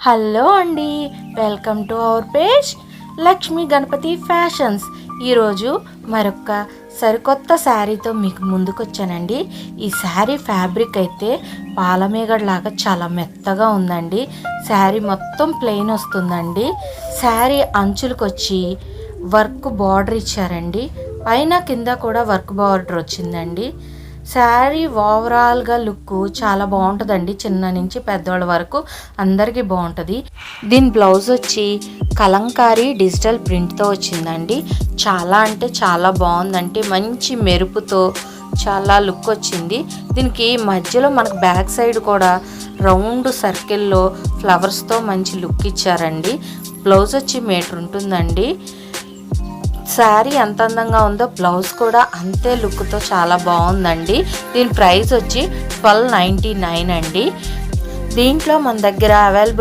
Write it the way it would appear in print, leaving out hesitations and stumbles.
Hello అండి, welcome to our page Lakshmi Ganapathi fashions. ఈరోజు మరొక సరికొత్త శారీతో మీకు ముందుకు వచ్చానండి. ఈ శారీ ఫ్యాబ్రిక్ అయితే పాలమేగడలాగా చాలా మెత్తగా ఉందండి. శారీ మొత్తం ప్లెయిన్ వస్తుందండి. శారీ అంచులకు వచ్చి వర్క్ బార్డర్ ఇచ్చారండి. పైన కింద కూడా వర్క్ బార్డర్ వచ్చిందండి. శారీ ఓవరాల్గా లుక్ చాలా బాగుంటుందండి. చిన్న నుంచి పెద్దవాళ్ళ వరకు అందరికీ బాగుంటుంది. దీని బ్లౌజ్ వచ్చి కలంకారీ డిజిటల్ ప్రింట్తో వచ్చిందండి. చాలా అంటే చాలా బాగుందండి. మంచి మెరుపుతో చాలా లుక్ వచ్చింది. దీనికి మధ్యలో మనకు బ్యాక్ సైడ్ కూడా రౌండ్ సర్కిల్లో ఫ్లవర్స్తో మంచి లుక్ ఇచ్చారండి. బ్లౌజ్ వచ్చి మీటర్ ఉంటుందండి. శారీ ఎంత అందంగా ఉందో బ్లౌజ్ కూడా అంతే లుక్తో చాలా బాగుందండి. దీని ప్రైస్ వచ్చి 1299 అండి. దీంట్లో మన దగ్గర అవైలబుల్